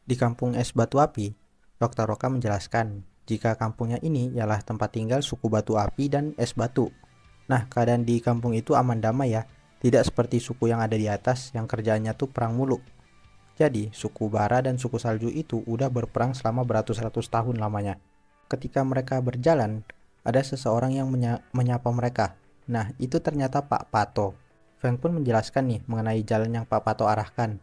Di kampung es batu api, Dr. Roka menjelaskan jika kampungnya ini ialah tempat tinggal suku batu api dan es batu. Nah, keadaan di kampung itu aman damai ya, tidak seperti suku yang ada di atas yang kerjaannya tuh perang mulu. Jadi, suku bara dan suku salju itu udah berperang selama beratus-ratus tahun lamanya. Ketika mereka berjalan, ada seseorang yang menyapa mereka. Nah, itu ternyata Pak Pato. Feng pun menjelaskan nih mengenai jalan yang Pak Pato arahkan.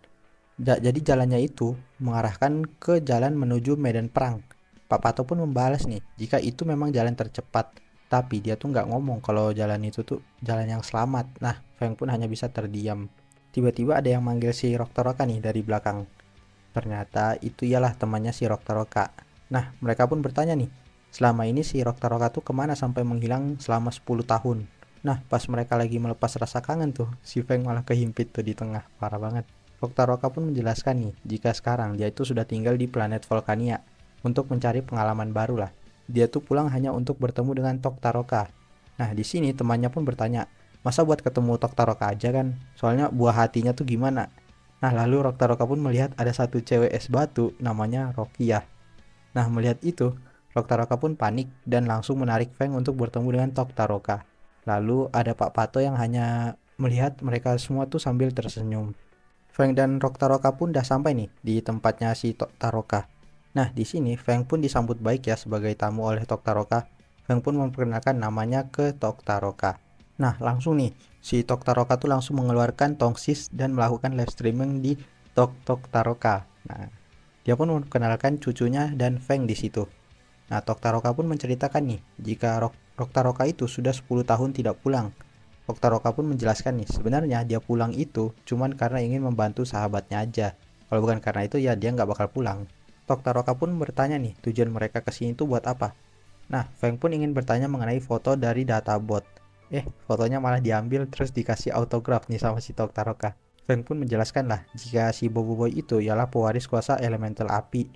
Jadi jalannya itu mengarahkan ke jalan menuju medan perang. Pak Pato pun membalas nih, jika itu memang jalan tercepat. Tapi dia tuh nggak ngomong kalau jalan itu tuh jalan yang selamat. Nah, Feng pun hanya bisa terdiam. Tiba-tiba ada yang manggil si Rok Toroka nih dari belakang. Ternyata itu ialah temannya si Rok Toroka. Nah, mereka pun bertanya nih, selama ini si Rok Toroka tuh kemana sampai menghilang selama 10 tahun. Nah, pas mereka lagi melepas rasa kangen tuh, si Feng malah kehimpit tuh di tengah. Parah banget. Oktaroka pun menjelaskan nih, jika sekarang dia itu sudah tinggal di planet Volcania untuk mencari pengalaman baru lah. Dia tuh pulang hanya untuk bertemu dengan Toktaroka. Nah, di sini temannya pun bertanya, masa buat ketemu Toktaroka aja kan? Soalnya buah hatinya tuh gimana? Nah, lalu Roktaroka pun melihat ada satu cewek es batu namanya Rokia. Nah, melihat itu, Roktaroka pun panik dan langsung menarik Feng untuk bertemu dengan Toktaroka. Lalu ada Pak Pato yang hanya melihat mereka semua tuh sambil tersenyum. Feng dan Roktaroka pun udah sampai nih di tempatnya si Taroka. Nah, di sini Feng pun disambut baik ya sebagai tamu oleh Toktaroka. Feng pun memperkenalkan namanya ke Toktaroka. Nah, langsung nih si Toktaroka tuh langsung mengeluarkan tongsis dan melakukan live streaming di Toktaroka. Nah, dia pun memperkenalkan cucunya dan Feng di situ. Nah, Toktaroka pun menceritakan nih jika Roktaroka itu sudah 10 tahun tidak pulang. Oktaroka pun menjelaskan nih, sebenarnya dia pulang itu cuman karena ingin membantu sahabatnya aja. Kalau bukan karena itu ya dia nggak bakal pulang. Oktaroka pun bertanya nih, tujuan mereka kesini itu buat apa? Nah, Feng pun ingin bertanya mengenai foto dari databot. Fotonya malah diambil terus dikasih autograf nih sama si Oktaroka. Feng pun menjelaskan lah, jika si Bobo Boy itu ialah pewaris kuasa elemental api.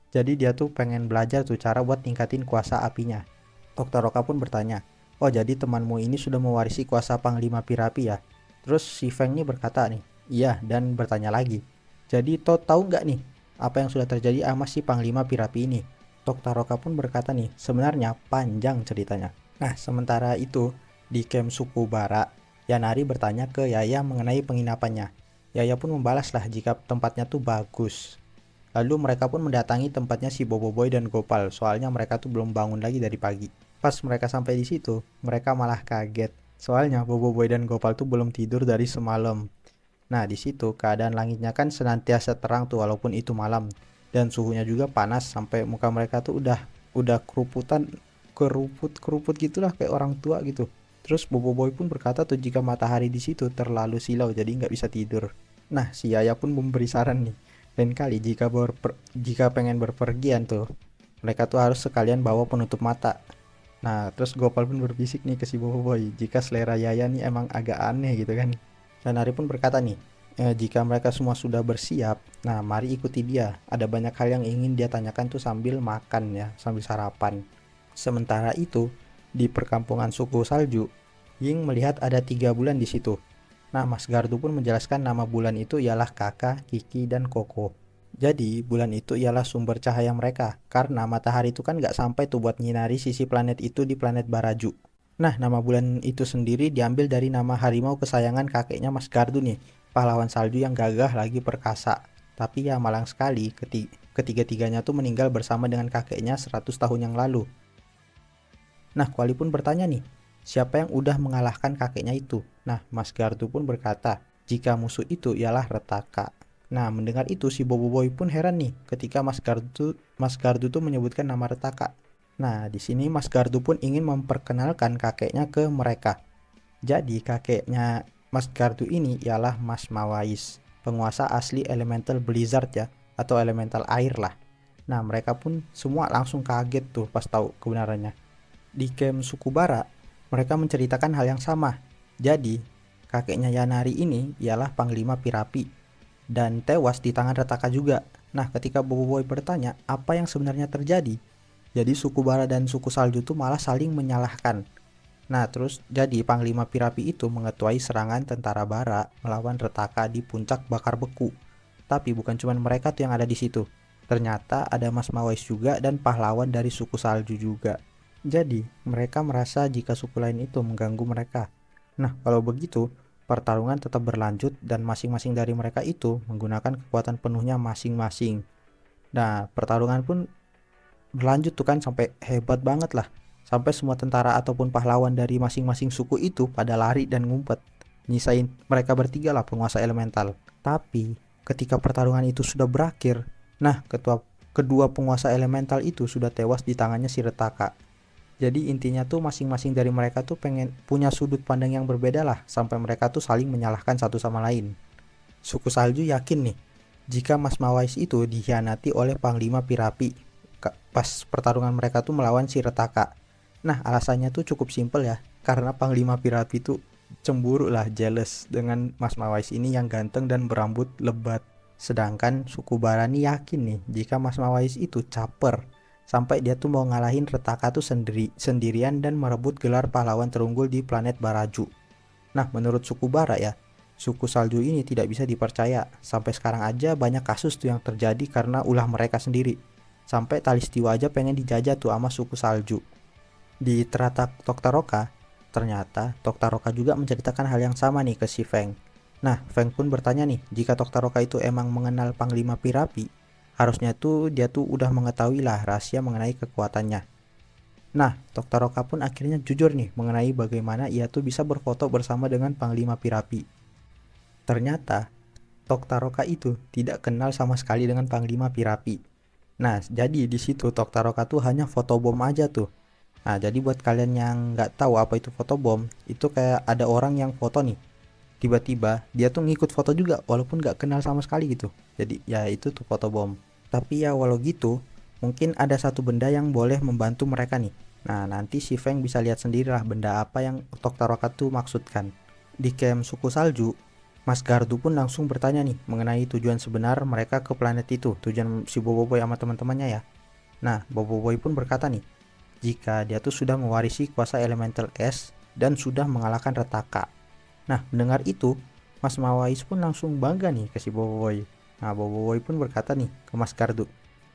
Jadi dia tuh pengen belajar tuh cara buat tingkatin kuasa apinya. Oktaroka pun bertanya, oh jadi temanmu ini sudah mewarisi kuasa Panglima Pirapi ya? Terus si Feng nih berkata nih, iya, dan bertanya lagi. Jadi tahu nggak nih apa yang sudah terjadi sama si Panglima Pirapi ini? Oktaroka pun berkata nih, sebenarnya panjang ceritanya. Nah, sementara itu di camp suku Bara, Yanari bertanya ke Yaya mengenai penginapannya. Yaya pun membalas lah jika tempatnya tuh bagus. Lalu mereka pun mendatangi tempatnya si Bobo Boy dan Gopal, soalnya mereka tuh belum bangun lagi dari pagi. Pas mereka sampai di situ, mereka malah kaget. Soalnya Bobo Boy dan Gopal tuh belum tidur dari semalam. Nah, di situ keadaan langitnya kan senantiasa terang tuh walaupun itu malam, dan suhunya juga panas sampai muka mereka tuh udah keruputan, keruput gitulah kayak orang tua gitu. Terus Bobo Boy pun berkata tuh jika matahari di situ terlalu silau jadi nggak bisa tidur. Nah, si Yaya pun memberi saran nih. Lain kali jika pengen berpergian tuh, mereka tuh harus sekalian bawa penutup mata. Nah, terus Gopal pun berbisik nih ke si Bobo Boy, jika selera Yaya nih emang agak aneh gitu kan. Dan Ari pun berkata nih, jika mereka semua sudah bersiap, nah mari ikuti dia. Ada banyak hal yang ingin dia tanyakan tuh sambil makan ya, sambil sarapan. Sementara itu, di perkampungan suku salju, Ying melihat ada 3 bulan di situ. Nah, Mas Gardu pun menjelaskan nama bulan itu ialah Kakak, Kiki, dan Koko. Jadi, bulan itu ialah sumber cahaya mereka, karena matahari itu kan nggak sampai tuh buat nyinari sisi planet itu di planet Baraju. Nah, nama bulan itu sendiri diambil dari nama harimau kesayangan kakeknya Mas Gardu nih, pahlawan salju yang gagah lagi perkasa. Tapi ya malang sekali, ketiga-tiganya tuh meninggal bersama dengan kakeknya 100 tahun yang lalu. Nah, Kuali pun bertanya nih, siapa yang udah mengalahkan kakeknya itu? Nah, Mas Gardu pun berkata, jika musuh itu ialah Retaka. Nah, mendengar itu si Bobo Boy pun heran nih ketika Mas Gardu tuh menyebutkan nama Retaka. Nah, di sini Mas Gardu pun ingin memperkenalkan kakeknya ke mereka. Jadi, kakeknya Mas Gardu ini ialah Mas Mawais, penguasa asli elemental Blizzard ya, atau elemental air lah. Nah, mereka pun semua langsung kaget tuh pas tahu kebenarannya. Di camp suku Bara, mereka menceritakan hal yang sama. Jadi, kakeknya Yanari ini ialah Panglima Pirapi dan tewas di tangan Retaka juga. Nah, ketika Bobo Boy bertanya apa yang sebenarnya terjadi, jadi suku Bara dan suku Salju tuh malah saling menyalahkan. Nah, terus jadi Panglima Pirapi itu mengetuai serangan tentara Bara melawan Retaka di puncak Bakar Beku. Tapi bukan cuma mereka tuh yang ada di situ. Ternyata ada Mas Mawais juga dan pahlawan dari suku salju juga. Jadi mereka merasa jika suku lain itu mengganggu mereka. Nah, kalau begitu pertarungan tetap berlanjut dan masing-masing dari mereka itu menggunakan kekuatan penuhnya masing-masing. Nah, pertarungan pun berlanjut tuh kan sampai hebat banget lah. Sampai semua tentara ataupun pahlawan dari masing-masing suku itu pada lari dan ngumpet. Nyisain mereka bertiga lah penguasa elemental. Tapi ketika pertarungan itu sudah berakhir, nah kedua penguasa elemental itu sudah tewas di tangannya si Retaka. Jadi intinya tuh masing-masing dari mereka tuh pengen punya sudut pandang yang berbeda lah, sampai mereka tuh saling menyalahkan satu sama lain. Suku Salju yakin nih, jika Mas Mawais itu dikhianati oleh Panglima Pirapi pas pertarungan mereka tuh melawan si Retaka. Nah, alasannya tuh cukup simpel ya, karena Panglima Pirapi tuh cemburu lah, jealous dengan Mas Mawais ini yang ganteng dan berambut lebat. Sedangkan suku Barani yakin nih, jika Mas Mawais itu caper, sampai dia tuh mau ngalahin Retaka tuh sendirian dan merebut gelar pahlawan terunggul di planet Baraju. Nah, menurut suku Bara ya, suku Salju ini tidak bisa dipercaya. Sampai sekarang aja banyak kasus tuh yang terjadi karena ulah mereka sendiri. Sampai Talistiwa aja pengen dijajah tuh sama suku Salju. Di Teratak Toktaroka, ternyata Toktaroka juga menceritakan hal yang sama nih ke si Feng. Nah, Feng pun bertanya nih, jika Toktaroka itu emang mengenal Panglima Pirapi, harusnya tuh dia tuh udah mengetahui lah rahasia mengenai kekuatannya. Nah, Toktaroka pun akhirnya jujur nih mengenai bagaimana ia tuh bisa berfoto bersama dengan Panglima Pirapi. Ternyata Toktaroka itu tidak kenal sama sekali dengan Panglima Pirapi. Nah, jadi di situ Toktaroka tuh hanya fotobom aja tuh. Nah, jadi buat kalian yang nggak tahu apa itu fotobom, itu kayak ada orang yang foto nih. Tiba-tiba dia tuh ngikut foto juga walaupun nggak kenal sama sekali gitu. Jadi ya itu tuh fotobom. Tapi ya walau gitu, mungkin ada satu benda yang boleh membantu mereka nih. Nah, nanti si Feng bisa lihat sendirilah benda apa yang Toktaroka tuh maksudkan. Di camp suku Salju, Mas Gardu pun langsung bertanya nih mengenai tujuan sebenar mereka ke planet itu, tujuan si Boboiboy sama teman-temannya ya. Nah, Boboiboy pun berkata nih, jika dia tuh sudah mewarisi kuasa elemental es dan sudah mengalahkan Retaka. Nah, mendengar itu, Mas Mawais pun langsung bangga nih ke si Boboiboy. Nah, Boboiboy pun berkata nih ke Mas Gardu,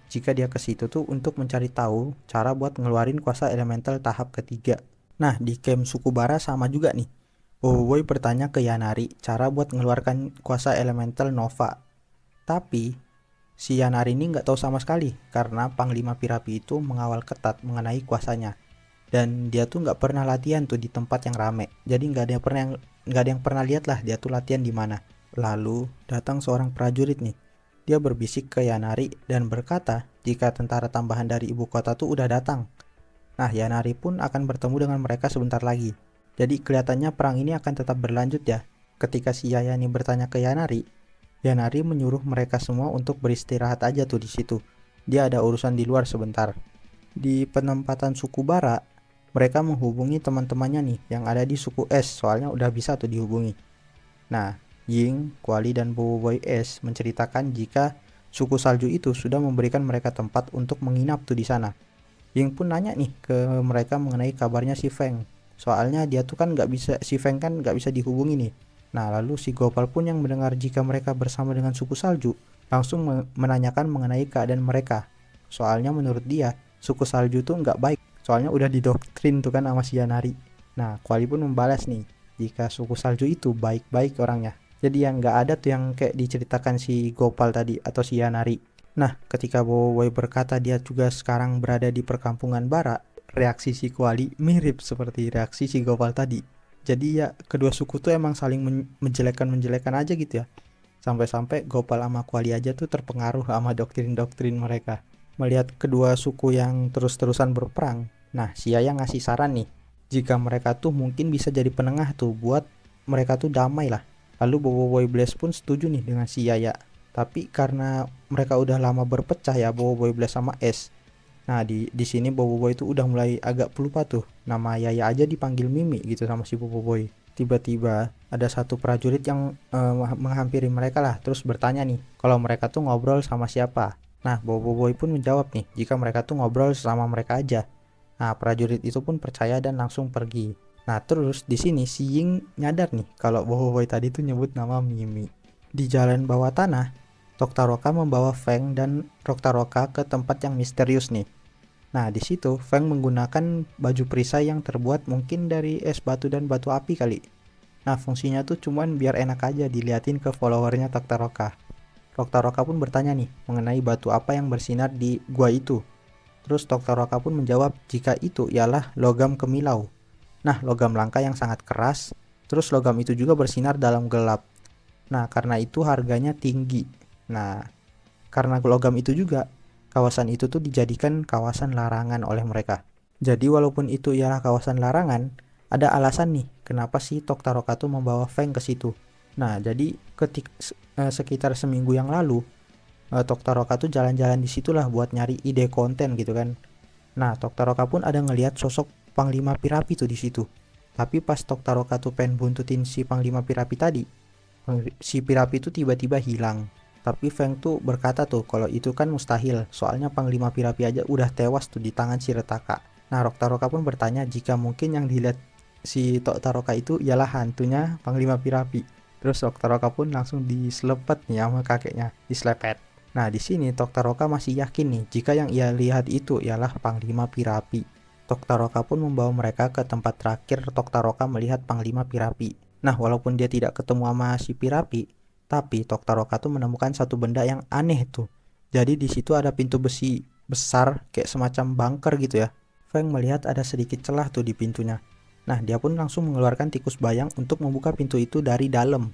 jika dia ke situ tuh untuk mencari tahu cara buat ngeluarin kuasa elemental tahap ketiga. Nah, di camp suku Bara sama juga nih. Boboiboy bertanya ke Yanari cara buat mengeluarkan kuasa elemental Nova. Tapi si Yanari ini nggak tahu sama sekali karena Panglima Pirapi itu mengawal ketat mengenai kuasanya. Dan dia tuh nggak pernah latihan tuh di tempat yang rame. Jadi nggak ada yang pernah lihat lah dia tuh latihan di mana. Lalu datang seorang prajurit nih. Dia berbisik ke Yanari dan berkata jika tentara tambahan dari ibu kota tuh udah datang. Nah, Yanari pun akan bertemu dengan mereka sebentar lagi. Jadi kelihatannya perang ini akan tetap berlanjut ya. Ketika si Yayani bertanya ke Yanari, Yanari menyuruh mereka semua untuk beristirahat aja tuh di situ. Dia ada urusan di luar sebentar. Di penempatan suku Bara, mereka menghubungi teman-temannya nih yang ada di suku Es, soalnya udah bisa tuh dihubungi. Nah, Ying, Kuali dan Boboiboy Es menceritakan jika suku Salju itu sudah memberikan mereka tempat untuk menginap tuh di sana. Ying pun nanya nih ke mereka mengenai kabarnya si Feng. Soalnya dia tuh kan nggak bisa, si Feng kan nggak bisa dihubungi nih. Nah, lalu si Gopal pun yang mendengar jika mereka bersama dengan suku Salju langsung menanyakan mengenai keadaan mereka. Soalnya menurut dia suku Salju tuh nggak baik. Soalnya udah didoktrin tuh kan sama si Yanari. Nah, Kuali pun membalas nih jika suku Salju itu baik-baik orangnya. Jadi yang nggak ada tuh yang kayak diceritakan si Gopal tadi atau si Yanari. Nah, ketika Boboiboy berkata dia juga sekarang berada di perkampungan Bara, reaksi si Kuali mirip seperti reaksi si Gopal tadi. Jadi ya kedua suku tuh emang saling menjelekkan aja gitu ya. Sampai-sampai Gopal sama Kuali aja tuh terpengaruh sama doktrin-doktrin mereka. Melihat kedua suku yang terus-terusan berperang, nah si Yaya ngasih saran nih, jika mereka tuh mungkin bisa jadi penengah tuh buat mereka tuh damai lah. Lalu Boboiboy Blaze pun setuju nih dengan si Yaya. Tapi karena mereka udah lama berpecah ya, Boboiboy Blaze sama Es. Nah, di sini Boboiboy itu udah mulai agak pelupa tuh. Nama Yaya aja dipanggil Mimi gitu sama si Boboiboy. Tiba-tiba ada satu prajurit yang menghampiri mereka lah, terus bertanya nih kalau mereka tuh ngobrol sama siapa. Nah, Boboiboy pun menjawab nih jika mereka tuh ngobrol sama mereka aja. Nah, prajurit itu pun percaya dan langsung pergi. Nah, terus di sini si Ying nyadar nih kalau Boboiboy tadi tuh nyebut nama Mimi. Di jalan bawah tanah, Toktaroka membawa Feng dan Roktaroka ke tempat yang misterius nih. Nah, di situ Feng menggunakan baju perisai yang terbuat mungkin dari es batu dan batu api kali. Nah, fungsinya tuh cuman biar enak aja diliatin ke followernya Toktaroka. Roktaroka pun bertanya nih mengenai batu apa yang bersinar di gua itu. Terus Toktaroka pun menjawab jika itu ialah logam kemilau. Nah, logam langka yang sangat keras. Terus logam itu juga bersinar dalam gelap. Nah, karena itu harganya tinggi. Nah, karena logam itu juga, kawasan itu tuh dijadikan kawasan larangan oleh mereka. Jadi walaupun itu ialah kawasan larangan, ada alasan nih kenapa si Toktaroka tuh membawa Feng ke situ. Nah, jadi sekitar seminggu yang lalu, Toktaroka tuh jalan-jalan di situlah buat nyari ide konten gitu kan. Nah, Toktaroka pun ada ngelihat sosok Panglima Pirapi tuh di situ. Tapi pas Toktaroka tuh pengen buntutin si Panglima Pirapi tadi, si Pirapi itu tiba-tiba hilang. Tapi Feng tuh berkata tuh kalau itu kan mustahil, soalnya Panglima Pirapi aja udah tewas tuh di tangan si Retaka. Nah, Roktaroka pun bertanya jika mungkin yang dilihat si Toktaroka itu ialah hantunya Panglima Pirapi. Terus Roktaroka pun langsung diselepet nih sama kakeknya, dislepet. Nah, di sini Toktaroka masih yakin nih jika yang ia lihat itu ialah Panglima Pirapi. Toktaroka pun membawa mereka ke tempat terakhir Toktaroka melihat Panglima Pirapi. Nah, walaupun dia tidak ketemu sama si Pirapi, tapi Toktaroka tuh menemukan satu benda yang aneh tuh. Jadi di situ ada pintu besi besar kayak semacam bunker gitu ya. Feng melihat ada sedikit celah tuh di pintunya. Nah, dia pun langsung mengeluarkan tikus bayang untuk membuka pintu itu dari dalam.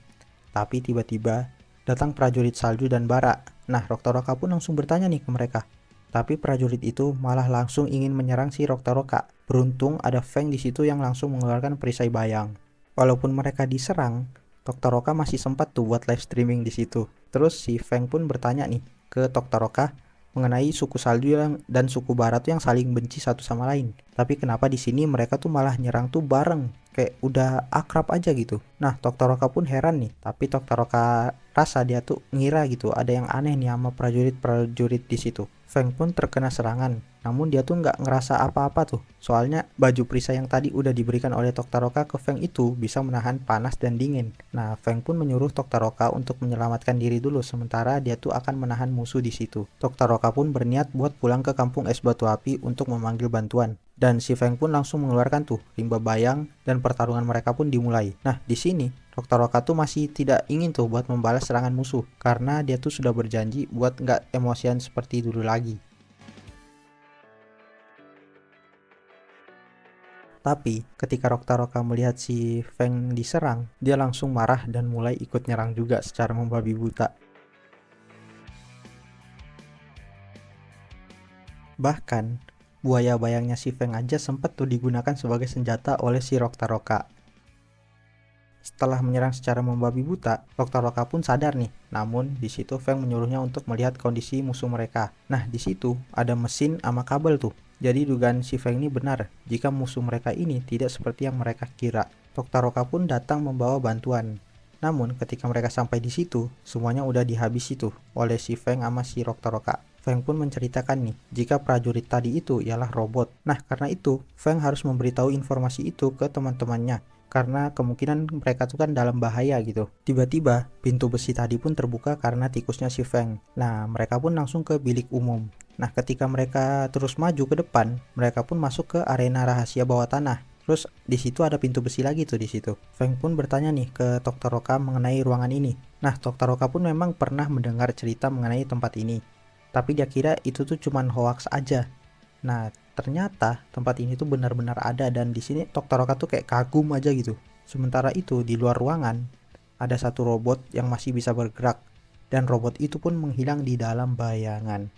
Tapi tiba-tiba datang prajurit salju dan bara. Nah, Roktaroka pun langsung bertanya nih ke mereka. Tapi prajurit itu malah langsung ingin menyerang si Roktaroka. Beruntung ada Feng di situ yang langsung mengeluarkan perisai bayang. Walaupun mereka diserang, Toktaroka masih sempat tuh buat live streaming di situ. Terus si Feng pun bertanya nih ke Toktaroka mengenai suku salju dan suku barat tuh yang saling benci satu sama lain. Tapi kenapa di sini mereka tuh malah nyerang tuh bareng, kayak udah akrab aja gitu. Nah, Toktaroka pun heran nih, tapi Toktaroka rasa dia tuh ngira gitu ada yang aneh nih sama prajurit-prajurit di situ. Feng pun terkena serangan, namun dia tuh nggak ngerasa apa-apa tuh. Soalnya baju perisai yang tadi udah diberikan oleh Toktaroka ke Feng itu bisa menahan panas dan dingin. Nah, Feng pun menyuruh Toktaroka untuk menyelamatkan diri dulu sementara dia tuh akan menahan musuh di situ. Toktaroka pun berniat buat pulang ke kampung es batu api untuk memanggil bantuan. Dan si Feng pun langsung mengeluarkan tuh rimba bayang dan pertarungan mereka pun dimulai. Nah, di sini Toktaroka tuh masih tidak ingin tuh buat membalas serangan musuh karena dia tuh sudah berjanji buat nggak emosian seperti dulu lagi. Tapi ketika Roktaroka melihat si Feng diserang, dia langsung marah dan mulai ikut nyerang juga secara membabi buta. Bahkan buaya bayangnya si Feng aja sempat tuh digunakan sebagai senjata oleh si Roktaroka. Setelah menyerang secara membabi buta, Roktaroka pun sadar nih. Namun di situ Feng menyuruhnya untuk melihat kondisi musuh mereka. Nah, di situ ada mesin sama kabel tuh. Jadi dugaan si Feng ini benar jika musuh mereka ini tidak seperti yang mereka kira. Roktaroka pun datang membawa bantuan. Namun ketika mereka sampai di situ, semuanya udah dihabisi tuh oleh si Feng sama si Roktaroka. Feng pun menceritakan nih jika prajurit tadi itu ialah robot. Nah, karena itu Feng harus memberitahu informasi itu ke teman-temannya karena kemungkinan mereka tuh kan dalam bahaya gitu. Tiba-tiba pintu besi tadi pun terbuka karena tikusnya si Feng. Nah, mereka pun langsung ke bilik umum. Nah, ketika mereka terus maju ke depan, mereka pun masuk ke arena rahasia bawah tanah. Terus di situ ada pintu besi lagi tuh di situ. Feng pun bertanya nih ke Toktaroka mengenai ruangan ini. Nah, Toktaroka pun memang pernah mendengar cerita mengenai tempat ini. Tapi dia kira itu tuh cuman hoax aja. Nah, ternyata tempat ini tuh benar-benar ada dan di sini Toktaroka tuh kayak kagum aja gitu. Sementara itu di luar ruangan ada satu robot yang masih bisa bergerak dan robot itu pun menghilang di dalam bayangan.